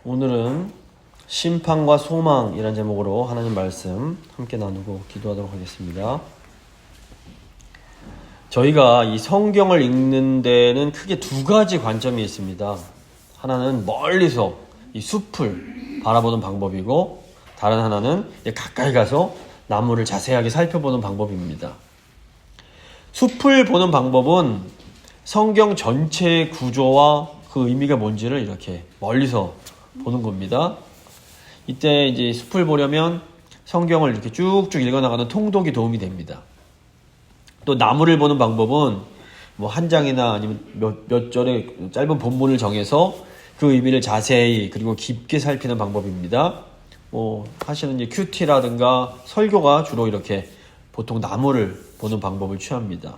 오늘은 심판과 소망이라는 제목으로 하나님 말씀 함께 나누고 기도하도록 하겠습니다. 저희가 이 성경을 읽는 데는 크게 두 가지 관점이 있습니다. 하나는 멀리서 이 숲을 바라보는 방법이고, 다른 하나는 가까이 가서 나무를 자세하게 살펴보는 방법입니다. 숲을 보는 방법은 성경 전체의 구조와 그 의미가 뭔지를 이렇게 멀리서 보는 겁니다. 이때 이제 숲을 보려면 성경을 이렇게 쭉쭉 읽어나가는 통독이 도움이 됩니다. 또 나무를 보는 방법은 뭐 한 장이나 아니면 몇 절의 짧은 본문을 정해서 그 의미를 자세히 그리고 깊게 살피는 방법입니다. 사실은 이제 큐티라든가 설교가 주로 이렇게 보통 나무를 보는 방법을 취합니다.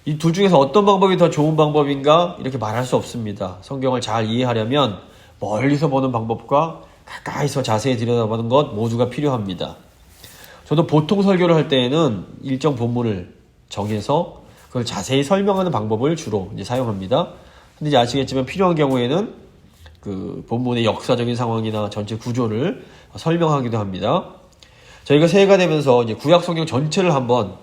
이 둘 중에서 어떤 방법이 더 좋은 방법인가 이렇게 말할 수 없습니다. 성경을 잘 이해하려면 멀리서 보는 방법과 가까이서 자세히 들여다보는 것 모두가 필요합니다. 저도 보통 설교를 할 때에는 일정 본문을 정해서 그걸 자세히 설명하는 방법을 주로 이제 사용합니다. 근데 이제 아시겠지만 필요한 경우에는 그 본문의 역사적인 상황이나 전체 구조를 설명하기도 합니다. 저희가 새해가 되면서 이제 구약 성경 전체를 한번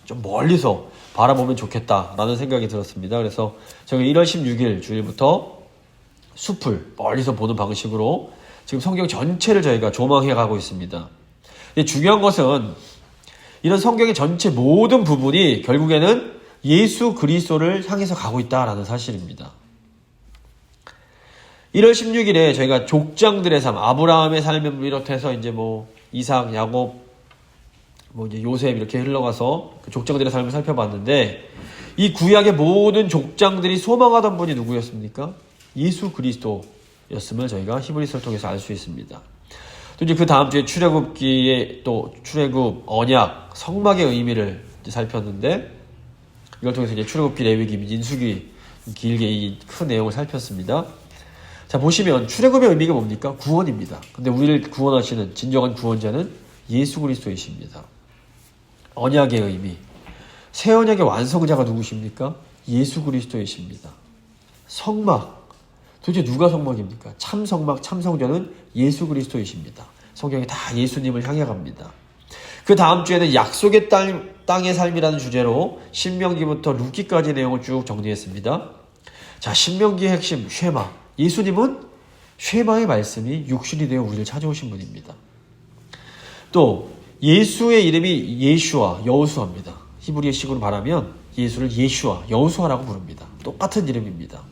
좀 멀리서 바라보면 좋겠다라는 생각이 들었습니다. 그래서 제가 1월 16일 주일부터 숲을 멀리서 보는 방식으로 지금 성경 전체를 저희가 조망해 가고 있습니다. 근데 중요한 것은 이런 성경의 전체 모든 부분이 결국에는 예수 그리스도를 향해서 가고 있다라는 사실입니다. 1월 16일에 저희가 족장들의 삶, 아브라함의 삶을 비롯해서 이제 뭐 이삭, 야곱, 뭐 이제 요셉 이렇게 흘러가서 그 족장들의 삶을 살펴봤는데, 이 구약의 모든 족장들이 소망하던 분이 누구였습니까? 예수 그리스도였음을 저희가 히브리서를 통해서 알 수 있습니다. 또 이제 그 다음 주에 출애굽기에 또 출애굽, 언약, 성막의 의미를 이제 살폈는데, 이걸 통해서 이제 출애굽기, 레위기, 민수기 길게 이 큰 내용을 살폈습니다. 자, 보시면 출애굽의 의미가 뭡니까? 구원입니다. 근데 우리를 구원하시는 진정한 구원자는 예수 그리스도이십니다. 언약의 의미, 새 언약의 완성자가 누구십니까? 예수 그리스도이십니다. 성막, 도대체 누가 성막입니까? 참 성막, 참 성전은 예수 그리스도이십니다. 성경이 다 예수님을 향해 갑니다. 그 다음 주에는 약속의 땅의 삶이라는 주제로 신명기부터 룻기까지 내용을 쭉 정리했습니다. 자, 신명기의 핵심 쉐마, 예수님은 쉐마의 말씀이 육신이 되어 우리를 찾아오신 분입니다. 또 예수의 이름이 예슈아, 여호수아입니다. 히브리식으로 말하면 예수를 예슈아, 여호수아라고 부릅니다. 똑같은 이름입니다.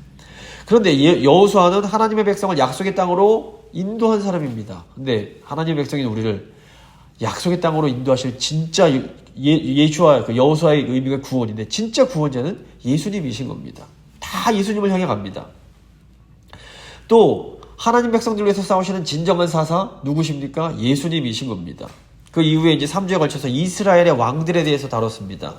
그런데 여호수아는 하나님의 백성을 약속의 땅으로 인도한 사람입니다. 근데 하나님의 백성인 우리를 약속의 땅으로 인도하실 진짜 예슈아, 그 여호수아의 의미가 구원인데, 진짜 구원자는 예수님이신 겁니다. 다 예수님을 향해 갑니다. 또 하나님 백성들 위해서 싸우시는 진정한 사사 누구십니까? 예수님이신 겁니다. 그 이후에 이제 3주에 걸쳐서 이스라엘의 왕들에 대해서 다뤘습니다.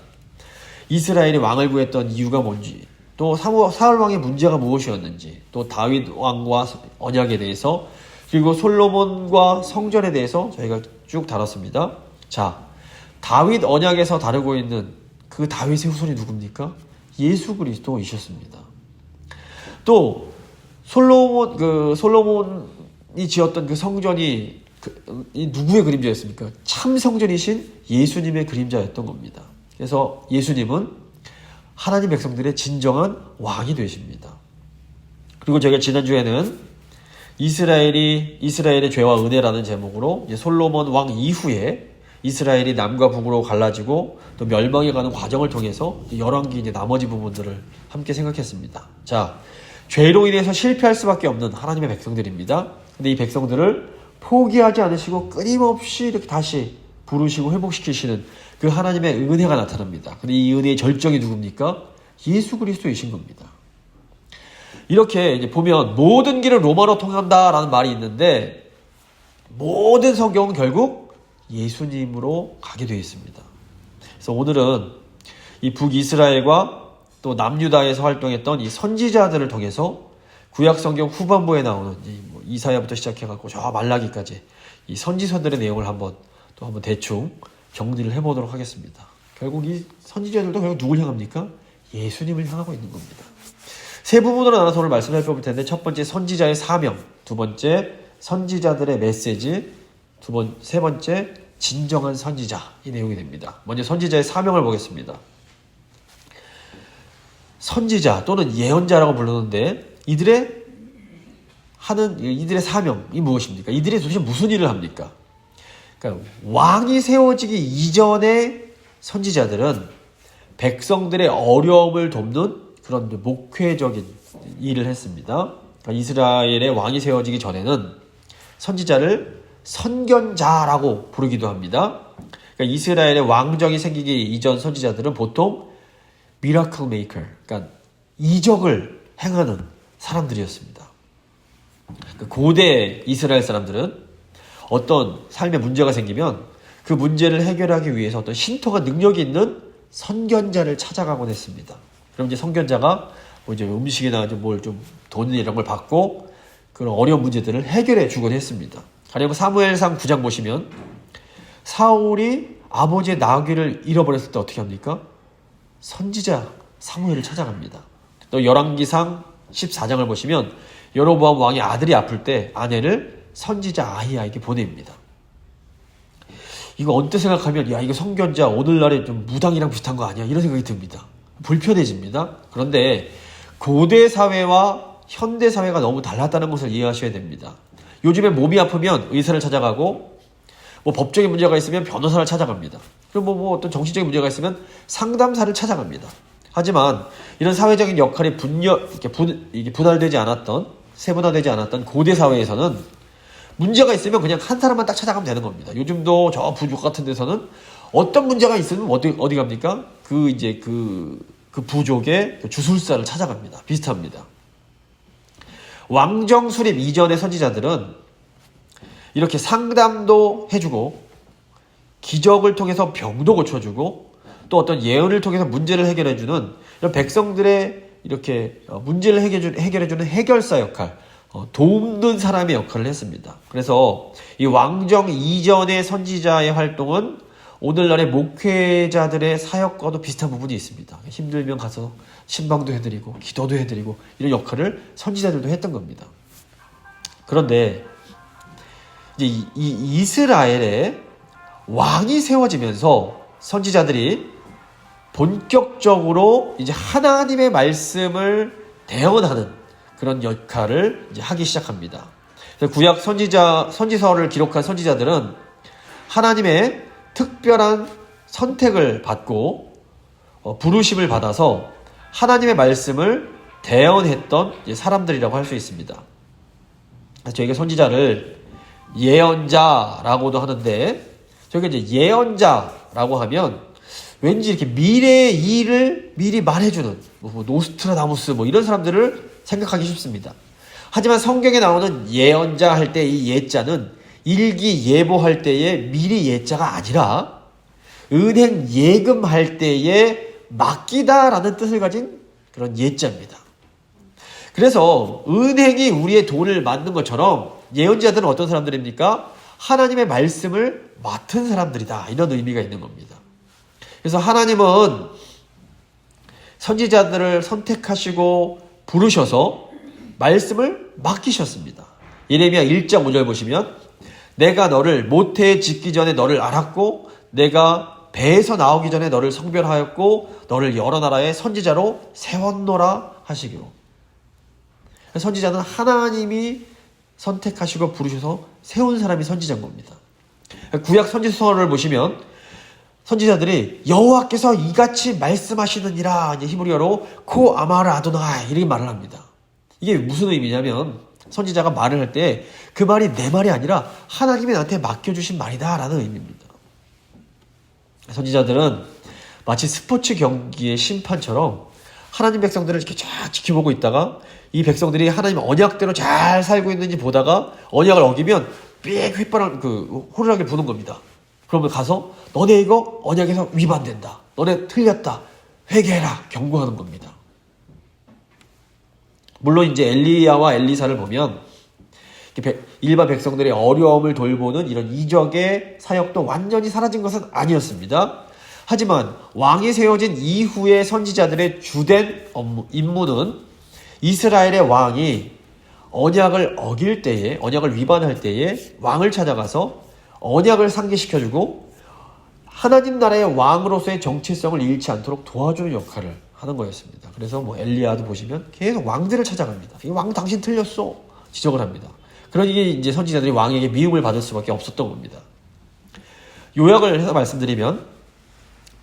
이스라엘이 왕을 구했던 이유가 뭔지, 또 사울 왕의 문제가 무엇이었는지, 또 다윗 왕과 언약에 대해서, 그리고 솔로몬과 성전에 대해서 저희가 쭉 다뤘습니다. 자, 다윗 언약에서 다루고 있는 그 다윗의 후손이 누굽니까? 예수 그리스도이셨습니다. 또 솔로몬이 지었던 그 성전이 이 누구의 그림자였습니까? 참 성전이신 예수님의 그림자였던 겁니다. 그래서 예수님은 하나님 백성들의 진정한 왕이 되십니다. 그리고 저희가 지난주에는 이스라엘의 죄와 은혜라는 제목으로 이제 솔로몬 왕 이후에 이스라엘이 남과 북으로 갈라지고 또 멸망해 가는 과정을 통해서 열왕기 이제 나머지 부분들을 함께 생각했습니다. 자, 죄로 인해서 실패할 수밖에 없는 하나님의 백성들입니다. 근데 이 백성들을 포기하지 않으시고 끊임없이 이렇게 다시 부르시고 회복시키시는 그 하나님의 은혜가 나타납니다. 근데 이 은혜의 절정이 누굽니까? 예수 그리스도이신 겁니다. 이렇게 이제 보면 모든 길은 로마로 통한다라는 말이 있는데, 모든 성경은 결국 예수님으로 가게 되어 있습니다. 그래서 오늘은 이 북이스라엘과 또 남유다에서 활동했던 이 선지자들을 통해서 구약 성경 후반부에 나오는 이사야부터 시작해갖고 저 말라기까지 이 선지서들의 내용을 한번 대충 정리를 해보도록 하겠습니다. 결국 이 선지자들도 결국 누굴 향합니까? 예수님을 향하고 있는 겁니다. 세 부분으로 나눠서 오늘 말씀을 해볼 텐데, 첫 번째 선지자의 사명, 두 번째 선지자들의 메시지, 세 번째 진정한 선지자, 이 내용이 됩니다. 먼저 선지자의 사명을 보겠습니다. 선지자 또는 예언자라고 부르는데 이들의 사명이 무엇입니까? 이들이 도대체 무슨 일을 합니까? 그러니까 왕이 세워지기 이전의 선지자들은 백성들의 어려움을 돕는 그런 목회적인 일을 했습니다. 그러니까 이스라엘의 왕이 세워지기 전에는 선지자를 선견자라고 부르기도 합니다. 그러니까 이스라엘의 왕정이 생기기 이전 선지자들은 보통 미라클 메이커, 그러니까 이적을 행하는 사람들이었습니다. 고대 이스라엘 사람들은 어떤 삶에 문제가 생기면 그 문제를 해결하기 위해서 어떤 신토가 능력이 있는 선견자를 찾아가곤 했습니다. 그럼 이제 선견자가 뭐 이제 음식이나 돈 이런 걸 받고 그런 어려운 문제들을 해결해 주곤 했습니다. 가령 사무엘상 9장 보시면 사울이 아버지의 나귀를 잃어버렸을 때 어떻게 합니까? 선지자 사무엘을 찾아갑니다. 또 열왕기상 14장을 보시면 여로보암 왕의 아들이 아플 때 아내를 선지자 아히야에게 보냅니다. 이거 언뜻 생각하면 야, 이거 선견자 오늘날의 좀 무당이랑 비슷한 거 아니야? 이런 생각이 듭니다. 불편해집니다. 그런데 고대 사회와 현대 사회가 너무 달랐다는 것을 이해하셔야 됩니다. 요즘에 몸이 아프면 의사를 찾아가고 법적인 문제가 있으면 변호사를 찾아갑니다. 그리고 어떤 정신적인 문제가 있으면 상담사를 찾아갑니다. 하지만 이런 사회적인 역할이 분할되지 않았던, 세분화되지 않았던 고대 사회에서는 문제가 있으면 그냥 한 사람만 딱 찾아가면 되는 겁니다. 요즘도 저 부족 같은 데서는 어떤 문제가 있으면 어디 갑니까? 그 부족의 주술사를 찾아갑니다. 비슷합니다. 왕정 수립 이전의 선지자들은 이렇게 상담도 해주고 기적을 통해서 병도 고쳐주고 또 어떤 예언을 통해서 문제를 해결해주는 이런 백성들의 이렇게 문제를 해결해주는 해결사 역할, 돕는 사람의 역할을 했습니다. 그래서 이 왕정 이전의 선지자의 활동은 오늘날의 목회자들의 사역과도 비슷한 부분이 있습니다. 힘들면 가서 신방도 해드리고 기도도 해드리고 이런 역할을 선지자들도 했던 겁니다. 그런데 이제 이 이스라엘에 왕이 세워지면서 선지자들이 본격적으로 이제 하나님의 말씀을 대언하는 그런 역할을 이제 하기 시작합니다. 그래서 구약 선지서를 기록한 선지자들은 하나님의 특별한 선택을 받고 부르심을 받아서 하나님의 말씀을 대언했던 사람들이라고 할 수 있습니다. 저희가 선지자를 예언자라고도 하는데, 저희가 이제 예언자라고 하면 왠지 이렇게 미래의 일을 미리 말해주는 노스트라다무스 이런 사람들을 생각하기 쉽습니다. 하지만 성경에 나오는 예언자 할 때 이 예자는 일기예보할 때의 미리 예자가 아니라 은행 예금할 때의 맡기다라는 뜻을 가진 그런 예자입니다. 그래서 은행이 우리의 돈을 맡는 것처럼 예언자들은 어떤 사람들입니까? 하나님의 말씀을 맡은 사람들이다, 이런 의미가 있는 겁니다. 그래서 하나님은 선지자들을 선택하시고 부르셔서 말씀을 맡기셨습니다. 예레미야 1장 5절 보시면 내가 너를 모태에 짓기 전에 너를 알았고 내가 배에서 나오기 전에 너를 성별하였고 너를 여러 나라의 선지자로 세웠노라 하시기로. 선지자는 하나님이 선택하시고 부르셔서 세운 사람이 선지자인 겁니다. 구약 선지서를 보시면 선지자들이 여호와께서 이같이 말씀하시느니라, 히브리어로 코 아마르 아도나이 이렇게 말을 합니다. 이게 무슨 의미냐면 선지자가 말을 할 때 그 말이 내 말이 아니라 하나님이 나한테 맡겨주신 말이다 라는 의미입니다. 선지자들은 마치 스포츠 경기의 심판처럼 하나님 백성들을 이렇게 쫙 지켜보고 있다가 이 백성들이 하나님 언약대로 잘 살고 있는지 보다가 언약을 어기면 삑 휘바람 호루라기를 부는 겁니다. 그러면 가서 너네 이거 언약에서 위반된다, 너네 틀렸다, 회개해라, 경고하는 겁니다. 물론 이제 엘리야와 엘리사를 보면 일반 백성들의 어려움을 돌보는 이런 이적의 사역도 완전히 사라진 것은 아니었습니다. 하지만 왕이 세워진 이후의 선지자들의 주된 임무는 이스라엘의 왕이 언약을 어길 때에, 언약을 위반할 때에 왕을 찾아가서 언약을 상기시켜주고 하나님 나라의 왕으로서의 정체성을 잃지 않도록 도와주는 역할을 하는 거였습니다. 그래서 뭐 엘리야도 보시면 계속 왕들을 찾아갑니다. 이 왕 당신 틀렸어 지적을 합니다. 그러니 이제 선지자들이 왕에게 미움을 받을 수밖에 없었던 겁니다. 요약을 해서 말씀드리면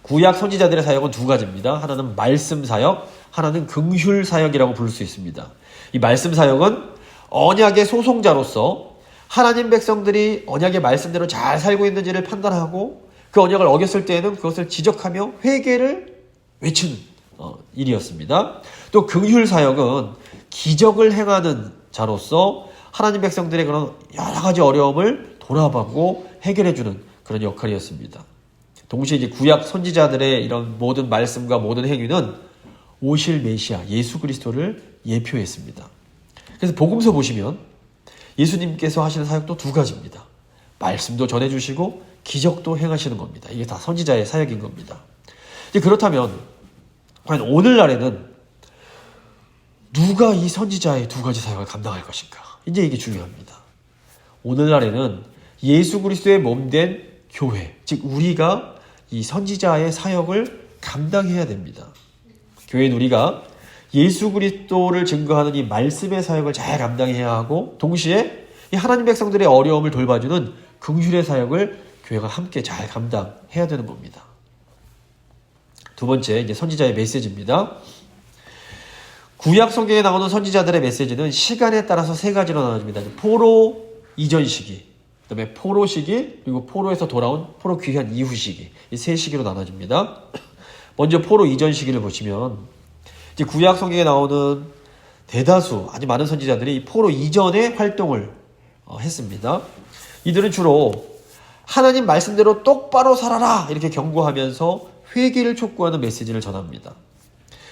구약 선지자들의 사역은 두 가지입니다. 하나는 말씀 사역, 하나는 긍휼 사역이라고 부를 수 있습니다. 이 말씀 사역은 언약의 소송자로서 하나님 백성들이 언약의 말씀대로 잘 살고 있는지를 판단하고 그 언약을 어겼을 때에는 그것을 지적하며 회개를 외치는 일이었습니다. 또 긍휼 사역은 기적을 행하는 자로서 하나님 백성들의 그런 여러 가지 어려움을 돌아보고 해결해주는 그런 역할이었습니다. 동시에 이제 구약 선지자들의 이런 모든 말씀과 모든 행위는 오실 메시아 예수 그리스도를 예표했습니다. 그래서 복음서 보시면 예수님께서 하시는 사역도 두 가지입니다. 말씀도 전해주시고 기적도 행하시는 겁니다. 이게 다 선지자의 사역인 겁니다. 이제 그렇다면 과연 오늘날에는 누가 이 선지자의 두 가지 사역을 감당할 것인가? 이제 이게 중요합니다. 오늘날에는 예수 그리스도의 몸된 교회, 즉 우리가 이 선지자의 사역을 감당해야 됩니다. 교회는 우리가 예수 그리스도를 증거하는 이 말씀의 사역을 잘 감당해야 하고 동시에 이 하나님 백성들의 어려움을 돌봐주는 긍휼의 사역을 교회가 함께 잘 감당해야 되는 겁니다. 두 번째, 이제 선지자의 메시지입니다. 구약 성경에 나오는 선지자들의 메시지는 시간에 따라서 세 가지로 나눠집니다. 포로 이전 시기, 그다음에 포로 시기, 그리고 포로에서 돌아온 포로 귀환 이후 시기, 이 세 시기로 나눠집니다. 먼저 포로 이전 시기를 보시면 이제 구약 성경에 나오는 대다수 아주 많은 선지자들이 포로 이전에 활동을 했습니다. 이들은 주로 하나님 말씀대로 똑바로 살아라 이렇게 경고하면서 회개를 촉구하는 메시지를 전합니다.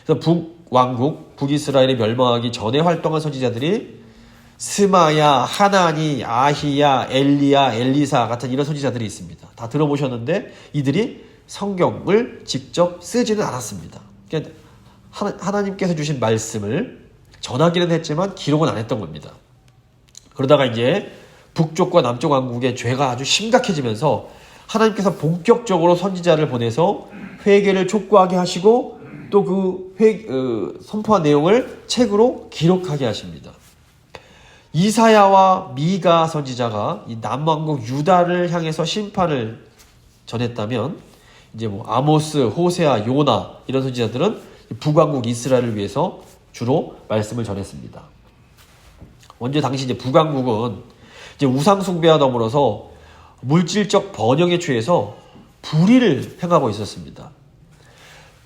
그래서 북왕국, 북이스라엘이 멸망하기 전에 활동한 선지자들이 스마야, 하나니, 아히야, 엘리야, 엘리사 같은 이런 선지자들이 있습니다. 다 들어보셨는데 이들이 성경을 직접 쓰지는 않았습니다. 그러니까 하나님께서 주신 말씀을 전하기는 했지만 기록은 안 했던 겁니다. 그러다가 이제 북쪽과 남쪽 왕국의 죄가 아주 심각해지면서 하나님께서 본격적으로 선지자를 보내서 회개를 촉구하게 하시고 또 그 선포한 내용을 책으로 기록하게 하십니다. 이사야와 미가 선지자가 이 남왕국 유다를 향해서 심판을 전했다면 이제 뭐 아모스, 호세아, 요나 이런 선지자들은 북왕국 이스라엘을 위해서 주로 말씀을 전했습니다. 먼저 당시 이제 북왕국은 이제 우상 숭배와 더불어서 물질적 번영에 취해서 불의를 행하고 있었습니다.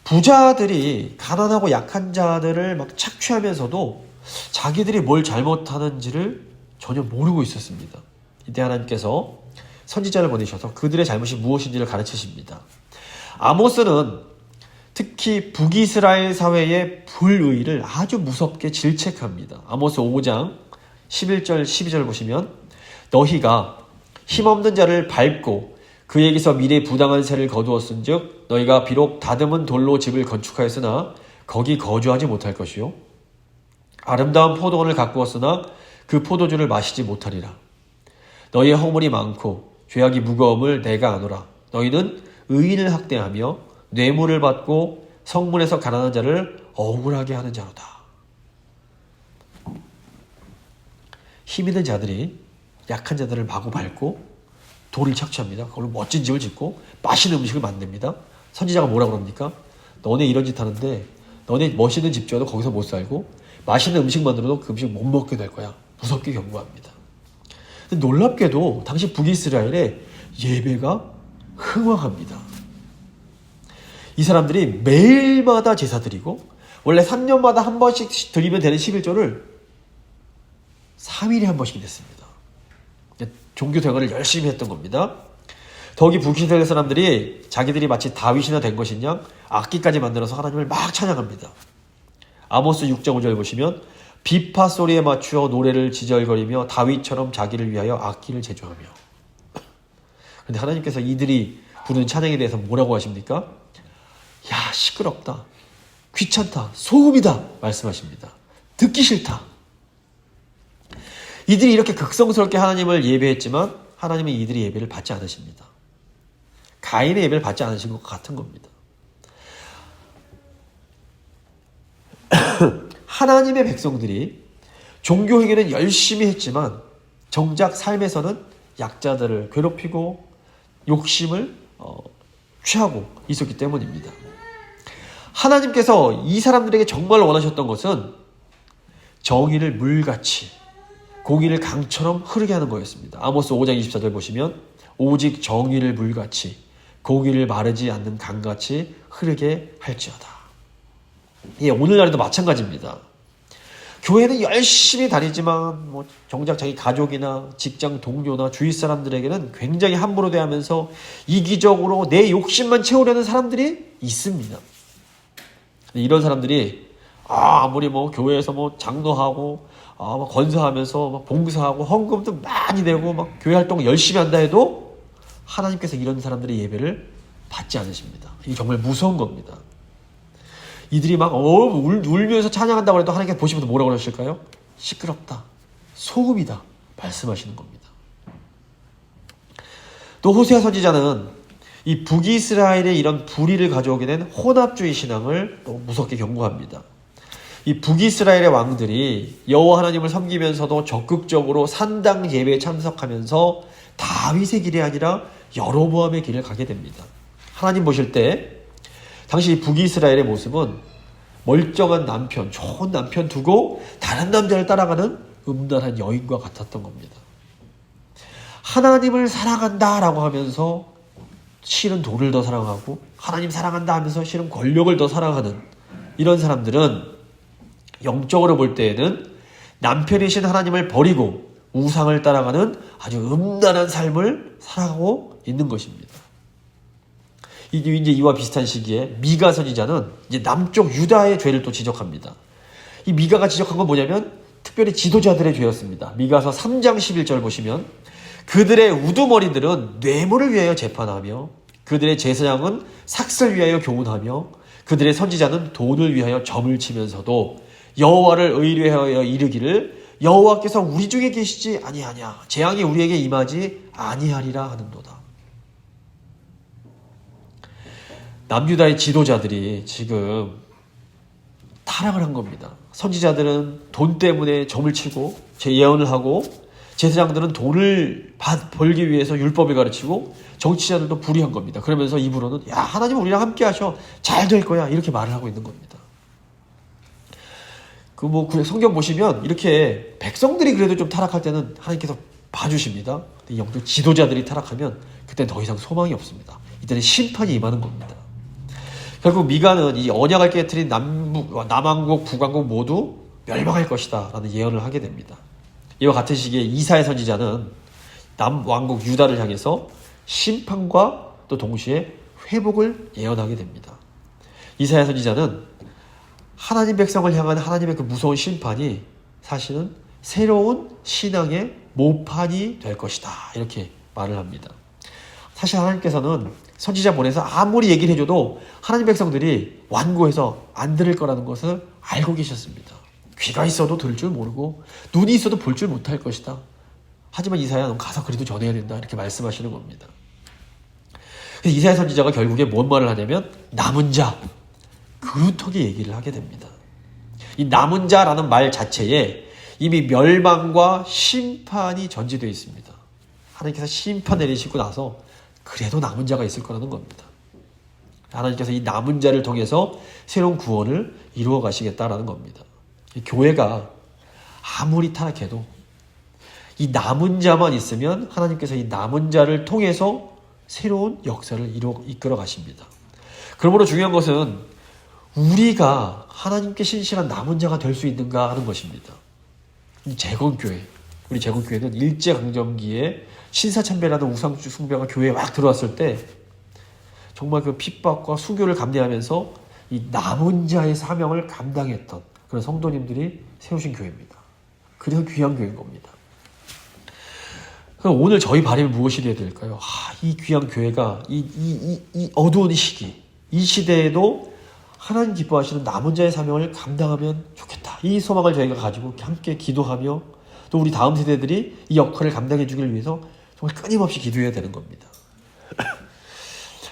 부자들이 가난하고 약한 자들을 막 착취하면서도 자기들이 뭘 잘못하는지를 전혀 모르고 있었습니다. 이때 하나님께서 선지자를 보내셔서 그들의 잘못이 무엇인지를 가르치십니다. 아모스는 특히 북이스라엘 사회의 불의를 아주 무섭게 질책합니다. 아모스 5장 11절 12절 보시면 너희가 힘없는 자를 밟고 그에게서 미래 부당한 세를 거두었은즉 너희가 비록 다듬은 돌로 집을 건축하였으나 거기 거주하지 못할 것이요 아름다운 포도원을 가꾸었으나 그 포도주를 마시지 못하리라. 너희의 허물이 많고 죄악이 무거움을 내가 아노라. 너희는 의인을 학대하며 뇌물을 받고 성문에서 가난한 자를 억울하게 하는 자로다. 힘 있는 자들이 약한 자들을 마구 밟고 돌을 착취합니다. 그걸로 멋진 집을 짓고 맛있는 음식을 만듭니다. 선지자가 뭐라고 그럽니까? 너네 이런 짓 하는데 너네 멋있는 집 지어도 거기서 못 살고 맛있는 음식 만들어도 그 음식 못 먹게 될 거야. 무섭게 경고합니다. 근데 놀랍게도 당시 북이스라엘의 예배가 흥왕합니다. 이 사람들이 매일마다 제사 드리고 원래 3년마다 한 번씩 드리면 되는 11조를 3일에 한 번씩 됐습니다. 종교 생활을 열심히 했던 겁니다. 더욱이 북이스라엘 사람들이 자기들이 마치 다윗이나 된 것이냐 악기까지 만들어서 하나님을 막 찬양합니다. 아모스 6장 5절 보시면 비파 소리에 맞추어 노래를 지절거리며 다윗처럼 자기를 위하여 악기를 제조하며. 그런데 하나님께서 이들이 부르는 찬양에 대해서 뭐라고 하십니까? 야, 시끄럽다, 귀찮다, 소음이다 말씀하십니다. 듣기 싫다. 이들이 이렇게 극성스럽게 하나님을 예배했지만 하나님은 이들의 예배를 받지 않으십니다. 가인의 예배를 받지 않으신 것 같은 겁니다. 하나님의 백성들이 종교 행위는 열심히 했지만 정작 삶에서는 약자들을 괴롭히고 욕심을 취하고 있었기 때문입니다. 하나님께서 이 사람들에게 정말 원하셨던 것은 정의를 물같이, 공의를 강처럼 흐르게 하는 거였습니다. 아모스 5장 24절 보시면 오직 정의를 물같이, 공의를 마르지 않는 강같이 흐르게 할지어다. 예, 오늘날에도 마찬가지입니다. 교회는 열심히 다니지만 정작 자기 가족이나 직장 동료나 주위 사람들에게는 굉장히 함부로 대하면서 이기적으로 내 욕심만 채우려는 사람들이 있습니다. 이런 사람들이 아무리 교회에서 장로하고 건사하면서 봉사하고 헌금도 많이 내고 교회 활동 열심히 한다 해도 하나님께서 이런 사람들의 예배를 받지 않으십니다. 이게 정말 무서운 겁니다. 이들이 울면서 찬양한다고 해도 하나님께서 보시면서 뭐라고 그러실까요? 시끄럽다, 소음이다 말씀하시는 겁니다. 또 호세아 선지자는 이 북이스라엘의 이런 불의를 가져오게 된 혼합주의 신앙을 또 무섭게 경고합니다. 이 북이스라엘의 왕들이 여호와 하나님을 섬기면서도 적극적으로 산당 예배에 참석하면서 다윗의 길이 아니라 여로보암의 길을 가게 됩니다. 하나님 보실 때 당시 북이스라엘의 모습은 멀쩡한 남편, 좋은 남편 두고 다른 남자를 따라가는 음란한 여인과 같았던 겁니다. 하나님을 사랑한다라고 하면서 실은 돈을 더 사랑하고 하나님 사랑한다 하면서 실은 권력을 더 사랑하는 이런 사람들은 영적으로 볼 때에는 남편이신 하나님을 버리고 우상을 따라가는 아주 음란한 삶을 살아가고 있는 것입니다. 이제 이와 비슷한 시기에 미가 선지자는 이제 남쪽 유다의 죄를 또 지적합니다. 이 미가가 지적한 건 뭐냐면 특별히 지도자들의 죄였습니다. 미가서 3장 11절 보시면 그들의 우두머리들은 뇌물을 위하여 재판하며 그들의 제사장은 삭슬 위하여 교훈하며 그들의 선지자는 돈을 위하여 점을 치면서도 여호와를 의뢰하여 이르기를 여호와께서 우리 중에 계시지 아니하냐 재앙이 우리에게 임하지 아니하리라 하는도다. 남유다의 지도자들이 지금 타락을 한 겁니다. 선지자들은 돈 때문에 점을 치고 예언을 하고 제사장들은 돈을 벌기 위해서 율법을 가르치고 정치자들도 불의한 겁니다. 그러면서 입으로는 야 하나님은 우리랑 함께 하셔 잘 될 거야 이렇게 말을 하고 있는 겁니다. 성경 보시면 이렇게 백성들이 그래도 좀 타락할 때는 하나님께서 봐주십니다. 근데 영적 지도자들이 타락하면 그때는 더 이상 소망이 없습니다. 이때는 심판이 임하는 겁니다. 결국 미가는 이 언약을 깨트린 남왕국, 북왕국 모두 멸망할 것이다 라는 예언을 하게 됩니다. 이와 같은 시기에 이사야 선지자는 남왕국 유다를 향해서 심판과 또 동시에 회복을 예언하게 됩니다. 이사야 선지자는 하나님 백성을 향한 하나님의 그 무서운 심판이 사실은 새로운 신앙의 모판이 될 것이다 이렇게 말을 합니다. 사실 하나님께서는 선지자 보내서 아무리 얘기를 해줘도 하나님 백성들이 완고해서 안 들을 거라는 것을 알고 계셨습니다. 귀가 있어도 들을 줄 모르고 눈이 있어도 볼 줄 못할 것이다. 하지만 이사야 넌 가서 그래도 전해야 된다 이렇게 말씀하시는 겁니다. 그래서 이사야 선지자가 결국에 뭔 말을 하냐면 남은 자, 그루터기 얘기를 하게 됩니다. 이 남은 자라는 말 자체에 이미 멸망과 심판이 전제되어 있습니다. 하나님께서 심판 내리시고 나서 그래도 남은 자가 있을 거라는 겁니다. 하나님께서 이 남은 자를 통해서 새로운 구원을 이루어 가시겠다라는 겁니다. 교회가 아무리 타락해도 이 남은 자만 있으면 하나님께서 이 남은 자를 통해서 새로운 역사를 이끌어 가십니다. 그러므로 중요한 것은 우리가 하나님께 신실한 남은 자가 될 수 있는가 하는 것입니다. 이 재건교회, 우리 재건교회는 일제강점기에 신사참배라는 우상주 숭배가 교회에 막 들어왔을 때 정말 그 핍박과 수교를 감내하면서 이 남은 자의 사명을 감당했던 그런 성도님들이 세우신 교회입니다. 그래서 귀한 교회인 겁니다. 그럼 오늘 저희 바람이 무엇이 되어야 될까요? 이 귀한 교회가 이 어두운 시기, 이 시대에도 하나님 기뻐하시는 남은 자의 사명을 감당하면 좋겠다. 이 소망을 저희가 가지고 함께 기도하며 또 우리 다음 세대들이 이 역할을 감당해 주길 위해서 정말 끊임없이 기도해야 되는 겁니다.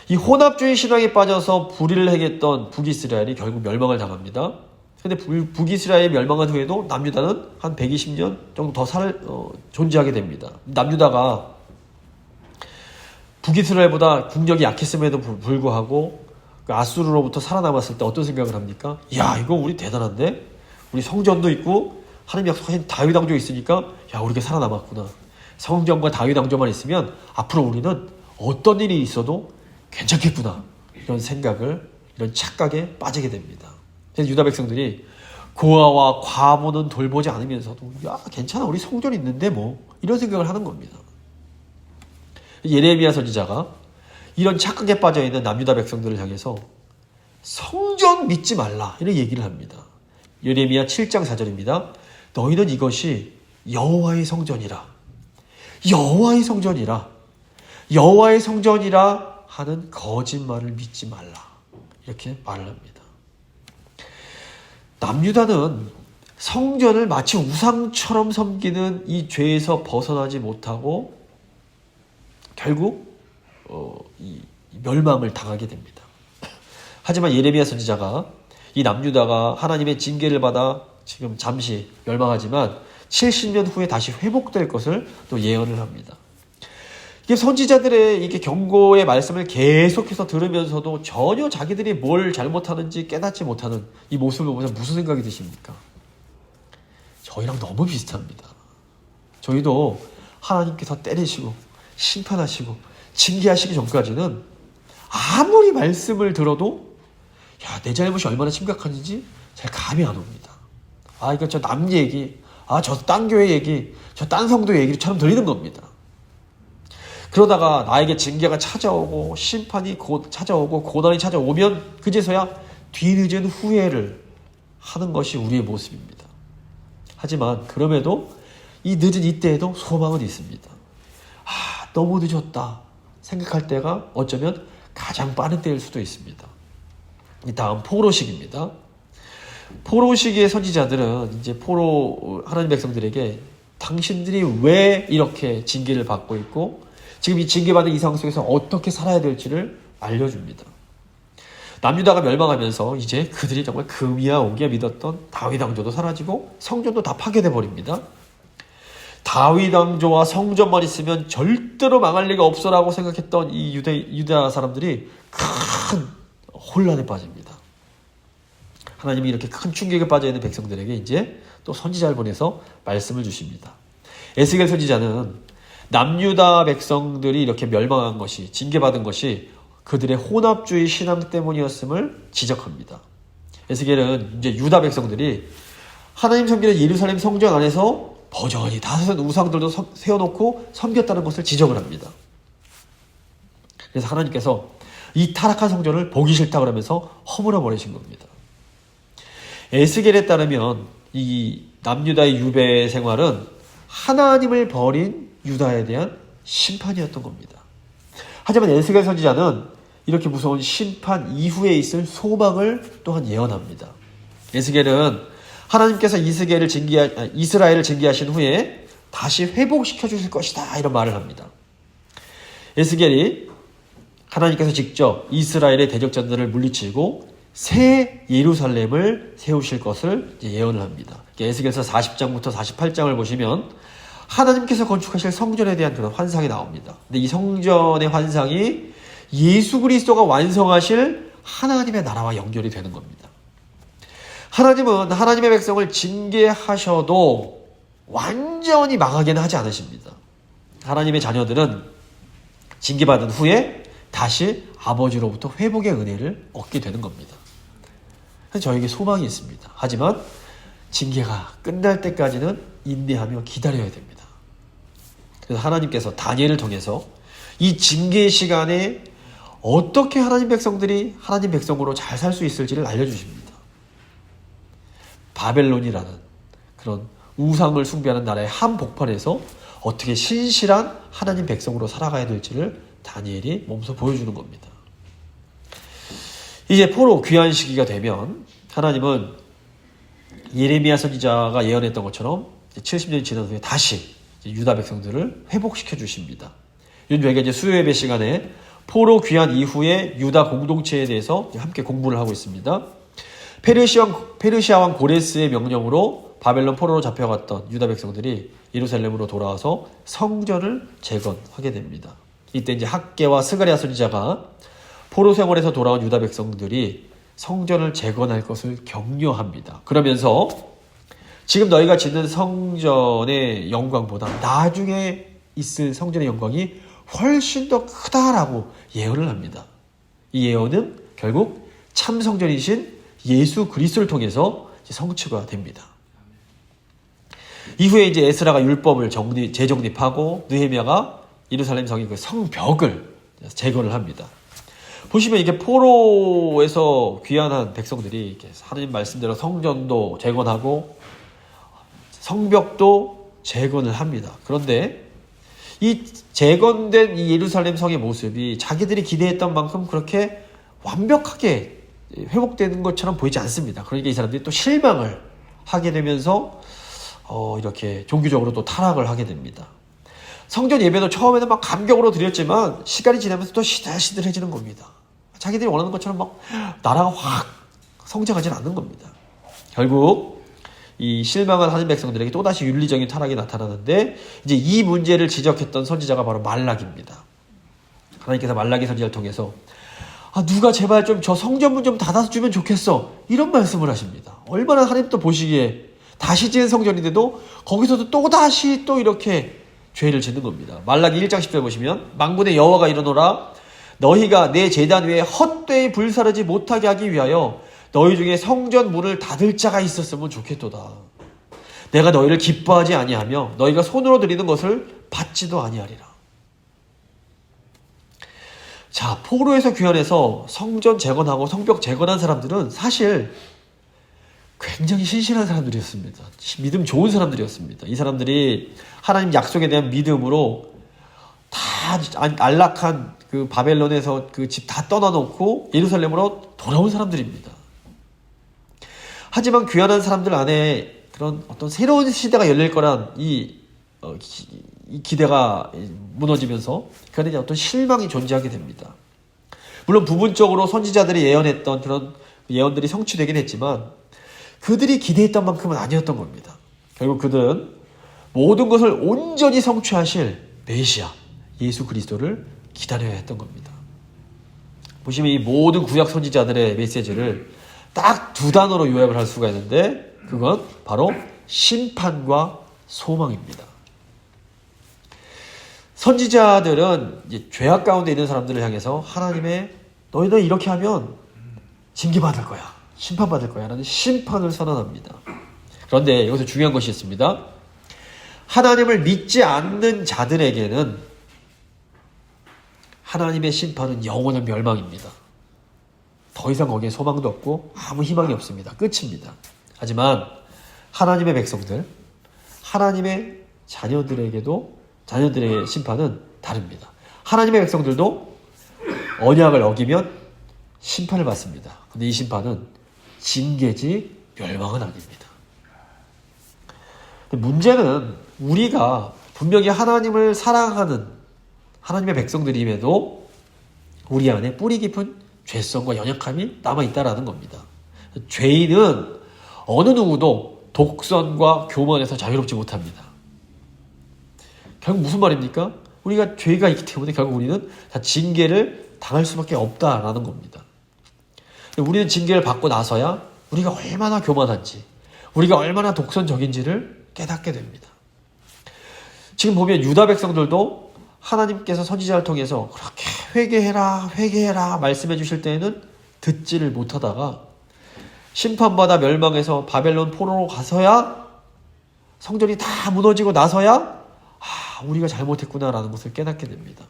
이 혼합주의 신앙에 빠져서 불의를 행했던 북이스라엘이 결국 멸망을 당합니다. 근데 북이스라엘이 멸망한 후에도 남유다는 한 120년 정도 더 존재하게 됩니다. 남유다가 북이스라엘보다 국력이 약했음에도 불구하고 그 아수르로부터 살아남았을 때 어떤 생각을 합니까? 야, 이거 우리 대단한데? 우리 성전도 있고 하나님 약속하신 다윗 왕조 있으니까 야, 우리가 살아남았구나. 성전과 다윗 왕조만 있으면 앞으로 우리는 어떤 일이 있어도 괜찮겠구나. 이런 생각을, 이런 착각에 빠지게 됩니다. 그래서 유다 백성들이 고아와 과부는 돌보지 않으면서도 야, 괜찮아. 우리 성전 있는데 뭐. 이런 생각을 하는 겁니다. 예레미야 선지자가 이런 착각에 빠져있는 남유다 백성들을 향해서 성전 믿지 말라 이런 얘기를 합니다. 예레미야 7장 4절입니다. 너희는 이것이 여호와의 성전이라 여호와의 성전이라 여호와의 성전이라 하는 거짓말을 믿지 말라 이렇게 말을 합니다. 남유다는 성전을 마치 우상처럼 섬기는 이 죄에서 벗어나지 못하고 결국 이 멸망을 당하게 됩니다. 하지만 예레미야 선지자가 이 남유다가 하나님의 징계를 받아 지금 잠시 멸망하지만 70년 후에 다시 회복될 것을 또 예언을 합니다. 이게 선지자들의 이게 경고의 말씀을 계속해서 들으면서도 전혀 자기들이 뭘 잘못하는지 깨닫지 못하는 이 모습을 보면 무슨 생각이 드십니까? 저희랑 너무 비슷합니다. 저희도 하나님께서 때리시고 심판하시고 징계하시기 전까지는 아무리 말씀을 들어도 야, 내 잘못이 얼마나 심각한지 잘 감이 안 옵니다. 아, 이거 저 남 얘기, 아, 저 딴 교회 얘기, 저 딴 성도 얘기처럼 들리는 겁니다. 그러다가 나에게 징계가 찾아오고 심판이 곧 찾아오고 고난이 찾아오면 그제서야 뒤늦은 후회를 하는 것이 우리의 모습입니다. 하지만 그럼에도 이 늦은 이때에도 소망은 있습니다. 아, 너무 늦었다 생각할 때가 어쩌면 가장 빠른 때일 수도 있습니다. 이 다음 포로시기입니다. 포로시기의 선지자들은 이제 하나님 백성들에게 당신들이 왜 이렇게 징계를 받고 있고 지금 이 징계받은 이 상황 속에서 어떻게 살아야 될지를 알려줍니다. 남유다가 멸망하면서 이제 그들이 정말 금이야 오기야 믿었던 다윗 왕조도 사라지고 성전도 다 파괴돼 버립니다. 다윗 왕조와 성전만 있으면 절대로 망할 리가 없어라고 생각했던 이 유다 사람들이 큰 혼란에 빠집니다. 하나님이 이렇게 큰 충격에 빠져있는 백성들에게 이제 또 선지자를 보내서 말씀을 주십니다. 에스겔 선지자는 남유다 백성들이 이렇게 멸망한 것이, 징계받은 것이 그들의 혼합주의 신앙 때문이었음을 지적합니다. 에스겔은 이제 유다 백성들이 하나님 섬기는 예루살렘 성전 안에서 버젓이 다른 우상들도 세워놓고 섬겼다는 것을 지적을 합니다. 그래서 하나님께서 이 타락한 성전을 보기 싫다 그러면서 허물어 버리신 겁니다. 에스겔에 따르면 이 남유다의 유배 생활은 하나님을 버린 유다에 대한 심판이었던 겁니다. 하지만 에스겔 선지자는 이렇게 무서운 심판 이후에 있을 소망을 또한 예언합니다. 에스겔은 하나님께서 이스라엘을 징계하신 후에 다시 회복시켜 주실 것이다 이런 말을 합니다. 에스겔이 하나님께서 직접 이스라엘의 대적자들을 물리치고 새 예루살렘을 세우실 것을 예언을 합니다. 에스겔서 40장부터 48장을 보시면 하나님께서 건축하실 성전에 대한 그런 환상이 나옵니다. 근데 이 성전의 환상이 예수 그리스도가 완성하실 하나님의 나라와 연결이 되는 겁니다. 하나님은 하나님의 백성을 징계하셔도 완전히 망하게는 하지 않으십니다. 하나님의 자녀들은 징계받은 후에 다시 아버지로부터 회복의 은혜를 얻게 되는 겁니다. 저에게 소망이 있습니다. 하지만 징계가 끝날 때까지는 인내하며 기다려야 됩니다. 그래서 하나님께서 다니엘을 통해서 이 징계의 시간에 어떻게 하나님 백성들이 하나님 백성으로 잘 살 수 있을지를 알려주십니다. 바벨론이라는 그런 우상을 숭배하는 나라의 한복판에서 어떻게 신실한 하나님 백성으로 살아가야 될지를 다니엘이 몸소 보여주는 겁니다. 이제 포로 귀환 시기가 되면 하나님은 예레미야 선지자가 예언했던 것처럼 70년이 지난 후에 다시 유다 백성들을 회복시켜 주십니다. 요즘 저희가 이제 수요 예배 시간에 포로 귀환 이후에 유다 공동체에 대해서 함께 공부를 하고 있습니다. 페르시아 왕 고레스의 명령으로 바벨론 포로로 잡혀갔던 유다 백성들이 예루살렘으로 돌아와서 성전을 재건하게 됩니다. 이때 이제 학개와 스가랴 선지자가 포로 생활에서 돌아온 유다 백성들이 성전을 재건할 것을 격려합니다. 그러면서 지금 너희가 짓는 성전의 영광보다 나중에 있을 성전의 영광이 훨씬 더 크다라고 예언을 합니다. 이 예언은 결국 참 성전이신 예수 그리스도를 통해서 성취가 됩니다. 이후에 이제 에스라가 율법을 재정립하고 느헤미야가 예루살렘 성의 그 성벽을 재건을 합니다. 보시면 이게 포로에서 귀환한 백성들이 이렇게 하나님 말씀대로 성전도 재건하고 성벽도 재건을 합니다. 그런데 이 재건된 이 예루살렘 성의 모습이 자기들이 기대했던 만큼 그렇게 완벽하게 회복되는 것처럼 보이지 않습니다. 그러니까 이 사람들이 또 실망을 하게 되면서 이렇게 종교적으로 또 타락을 하게 됩니다. 성전 예배도 처음에는 막 감격으로 드렸지만 시간이 지나면서 또 시들시들해지는 겁니다. 자기들이 원하는 것처럼 막 나라가 확 성장하지는 않는 겁니다. 결국 이 실망한 하나님 백성들에게 또다시 윤리적인 타락이 나타나는데 이제 이 문제를 지적했던 선지자가 바로 말라기입니다. 하나님께서 말라기 선지자를 통해서 누가 제발 좀 저 성전문 좀 닫아서 주면 좋겠어, 이런 말씀을 하십니다. 얼마나 하나님도 보시기에 다시 지은 성전인데도 거기서도 또다시 또 이렇게 죄를 짓는 겁니다. 말라기 1장 10절 보시면 만군의 여호와가 이르노라 너희가 내 제단 위에 헛되이 불사르지 못하게 하기 위하여 너희 중에 성전 문을 닫을 자가 있었으면 좋겠도다. 내가 너희를 기뻐하지 아니하며 너희가 손으로 드리는 것을 받지도 아니하리라. 자, 포로에서 귀환해서 성전 재건하고 성벽 재건한 사람들은 사실 굉장히 신실한 사람들이었습니다. 믿음 좋은 사람들이었습니다. 이 사람들이 하나님 약속에 대한 믿음으로 다 안락한 그 바벨론에서 그 집 다 떠나놓고 예루살렘으로 돌아온 사람들입니다. 하지만 귀환한 사람들 안에 그런 어떤 새로운 시대가 열릴 거란 이 기대가 무너지면서 그 안에 어떤 실망이 존재하게 됩니다. 물론 부분적으로 선지자들이 예언했던 그런 예언들이 성취되긴 했지만 그들이 기대했던 만큼은 아니었던 겁니다. 결국 그들은 모든 것을 온전히 성취하실 메시아 예수 그리스도를 기다려야 했던 겁니다. 보시면 이 모든 구약 선지자들의 메시지를 딱 두 단어로 요약을 할 수가 있는데 그건 바로 심판과 소망입니다. 선지자들은 이제 죄악 가운데 있는 사람들을 향해서 하나님의 너희들 이렇게 하면 징계받을 거야, 심판받을 거야 라는 심판을 선언합니다. 그런데 여기서 중요한 것이 있습니다. 하나님을 믿지 않는 자들에게는 하나님의 심판은 영원한 멸망입니다. 더 이상 거기에 소망도 없고 아무 희망이 없습니다. 끝입니다. 하지만 하나님의 백성들, 하나님의 자녀들의 심판은 다릅니다. 하나님의 백성들도 언약을 어기면 심판을 받습니다. 근데 이 심판은 징계지 멸망은 아닙니다. 근데 문제는 우리가 분명히 하나님을 사랑하는 하나님의 백성들임에도 우리 안에 뿌리 깊은 죄성과 연약함이 남아있다라는 겁니다. 죄인은 어느 누구도 독선과 교만에서 자유롭지 못합니다. 결국 무슨 말입니까? 우리가 죄가 있기 때문에 결국 우리는 다 징계를 당할 수밖에 없다라는 겁니다. 우리는 징계를 받고 나서야 우리가 얼마나 교만한지, 우리가 얼마나 독선적인지를 깨닫게 됩니다. 지금 보면 유다 백성들도 하나님께서 선지자를 통해서 그렇게 회개해라 말씀해 주실 때에는 듣지를 못하다가 심판받아 멸망해서 바벨론 포로로 가서야 성전이 다 무너지고 나서야 우리가 잘못했구나라는 것을 깨닫게 됩니다.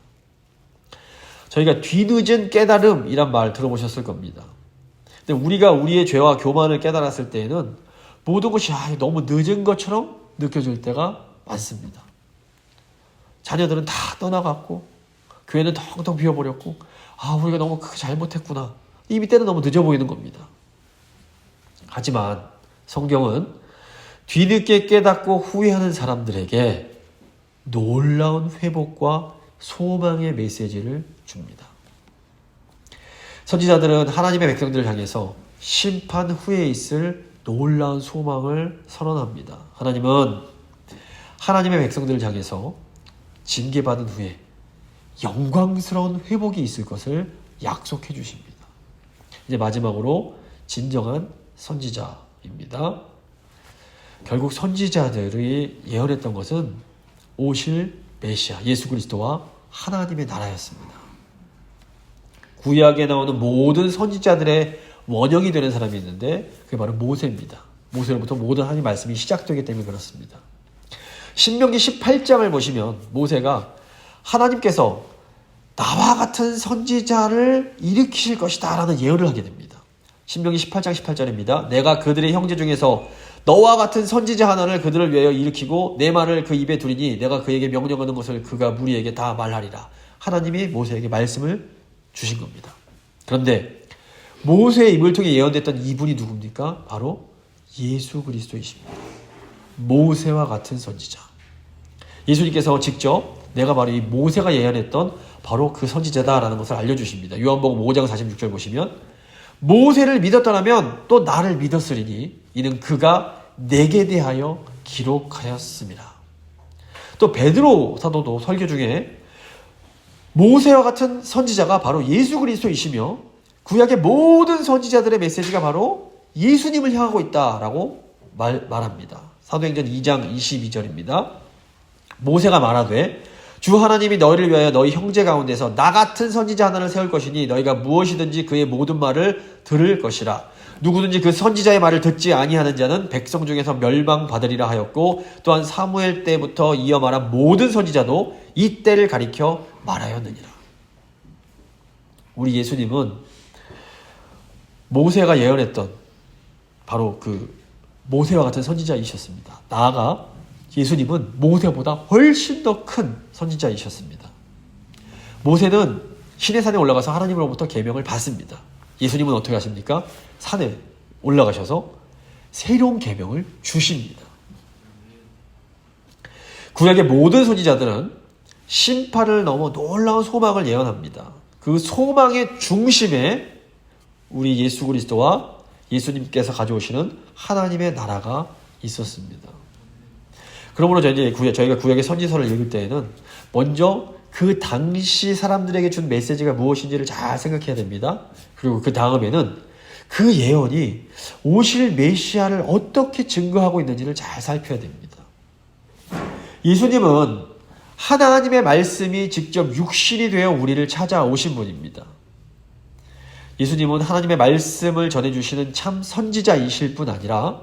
저희가 뒤늦은 깨달음이란 말 들어보셨을 겁니다. 근데 우리가 우리의 죄와 교만을 깨달았을 때에는 모든 것이 너무 늦은 것처럼 느껴질 때가 많습니다. 자녀들은 다 떠나갔고 교회는 텅텅 비어버렸고 우리가 너무 크게 잘못했구나, 이미 때는 너무 늦어 보이는 겁니다. 하지만 성경은 뒤늦게 깨닫고 후회하는 사람들에게 놀라운 회복과 소망의 메시지를 줍니다. 선지자들은 하나님의 백성들을 향해서 심판 후에 있을 놀라운 소망을 선언합니다. 하나님은 하나님의 백성들을 향해서 징계받은 후에 영광스러운 회복이 있을 것을 약속해 주십니다. 이제 마지막으로 진정한 선지자입니다. 결국 선지자들이 예언했던 것은 오실 메시아 예수 그리스도와 하나님의 나라였습니다. 구약에 나오는 모든 선지자들의 원형이 되는 사람이 있는데 그게 바로 모세입니다. 모세로부터 모든 하나님의 말씀이 시작되기 때문에 그렇습니다. 신명기 18장을 보시면 모세가 하나님께서 나와 같은 선지자를 일으키실 것이다 라는 예언을 하게 됩니다. 신명기 18장 18절입니다. 내가 그들의 형제 중에서 너와 같은 선지자 하나를 그들을 위하여 일으키고 내 말을 그 입에 두리니 내가 그에게 명령하는 것을 그가 무리에게 다 말하리라. 하나님이 모세에게 말씀을 주신 겁니다. 그런데 모세의 입을 통해 예언됐던 이분이 누굽니까? 바로 예수 그리스도이십니다. 모세와 같은 선지자. 예수님께서 직접 내가 바로 이 모세가 예언했던 바로 그 선지자다라는 것을 알려주십니다. 요한복음 5장 46절 보시면 모세를 믿었더라면 또 나를 믿었으리니 이는 그가 내게 대하여 기록하였습니다. 또 베드로 사도도 설교 중에 모세와 같은 선지자가 바로 예수 그리스도이시며 구약의 모든 선지자들의 메시지가 바로 예수님을 향하고 있다라고 말합니다. 사도행전 2장 22절입니다. 모세가 말하되 주 하나님이 너희를 위하여 너희 형제 가운데서 나 같은 선지자 하나를 세울 것이니 너희가 무엇이든지 그의 모든 말을 들을 것이라. 누구든지 그 선지자의 말을 듣지 아니하는 자는 백성 중에서 멸망받으리라 하였고 또한 사무엘 때부터 이어 말한 모든 선지자도 이 때를 가리켜 말하였느니라. 우리 예수님은 모세가 예언했던 바로 그 모세와 같은 선지자이셨습니다. 나아가 예수님은 모세보다 훨씬 더 큰 선지자이셨습니다. 모세는 시내산에 올라가서 하나님으로부터 계명을 받습니다. 예수님은 어떻게 하십니까? 산에 올라가셔서 새로운 계명을 주십니다. 구약의 모든 선지자들은 심판을 넘어 놀라운 소망을 예언합니다. 그 소망의 중심에 우리 예수 그리스도와 예수님께서 가져오시는 하나님의 나라가 있었습니다. 그러므로 저희가 구약의 선지서를 읽을 때에는 먼저 그 당시 사람들에게 준 메시지가 무엇인지를 잘 생각해야 됩니다. 그리고 그 다음에는 그 예언이 오실 메시아를 어떻게 증거하고 있는지를 잘 살펴야 됩니다. 예수님은 하나님의 말씀이 직접 육신이 되어 우리를 찾아오신 분입니다. 예수님은 하나님의 말씀을 전해주시는 참 선지자이실 뿐 아니라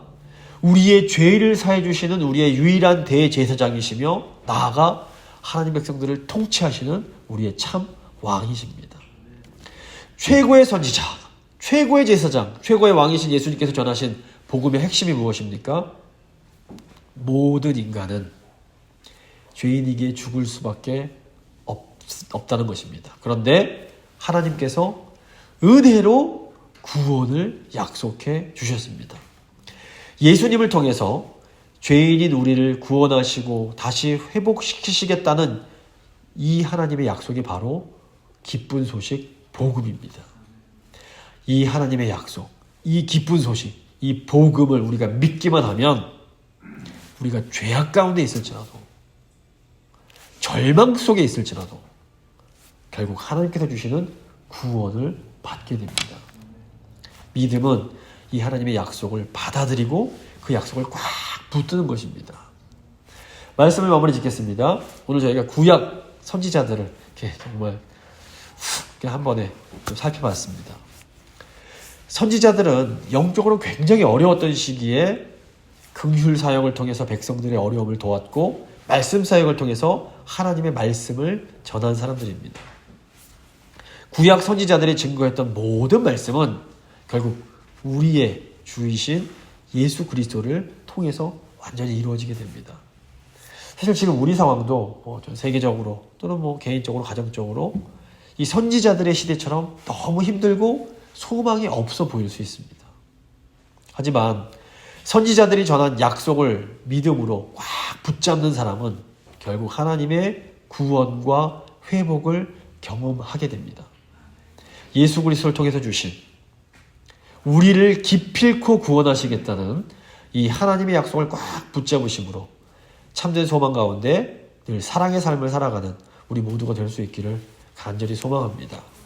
우리의 죄를 사해 주시는 우리의 유일한 대제사장이시며 나아가 하나님 백성들을 통치하시는 우리의 참 왕이십니다. 최고의 선지자, 최고의 제사장, 최고의 왕이신 예수님께서 전하신 복음의 핵심이 무엇입니까? 모든 인간은 죄인이기에 죽을 수밖에 없다는 것입니다. 그런데 하나님께서 은혜로 구원을 약속해 주셨습니다. 예수님을 통해서 죄인인 우리를 구원하시고 다시 회복시키시겠다는 이 하나님의 약속이 바로 기쁜 소식 복음입니다. 이 하나님의 약속, 이 기쁜 소식, 이 복음을 우리가 믿기만 하면 우리가 죄악 가운데 있을지라도 절망 속에 있을지라도 결국 하나님께서 주시는 구원을 받게 됩니다. 믿음은 이 하나님의 약속을 받아들이고 그 약속을 꽉 붙드는 것입니다. 말씀을 마무리 짓겠습니다. 오늘 저희가 구약 선지자들을 이렇게 정말 이렇게 한 번에 좀 살펴봤습니다. 선지자들은 영적으로 굉장히 어려웠던 시기에 긍휼 사역을 통해서 백성들의 어려움을 도왔고 말씀 사역을 통해서 하나님의 말씀을 전한 사람들입니다. 구약 선지자들이 증거했던 모든 말씀은 결국 우리의 주이신 예수 그리스도를 통해서 완전히 이루어지게 됩니다. 사실 지금 우리 상황도 세계적으로 또는 개인적으로 가정적으로 이 선지자들의 시대처럼 너무 힘들고 소망이 없어 보일 수 있습니다. 하지만 선지자들이 전한 약속을 믿음으로 꽉 붙잡는 사람은 결국 하나님의 구원과 회복을 경험하게 됩니다. 예수 그리스도를 통해서 주신 우리를 기필코 구원하시겠다는 이 하나님의 약속을 꽉 붙잡으심으로 참된 소망 가운데 늘 사랑의 삶을 살아가는 우리 모두가 될 수 있기를 간절히 소망합니다.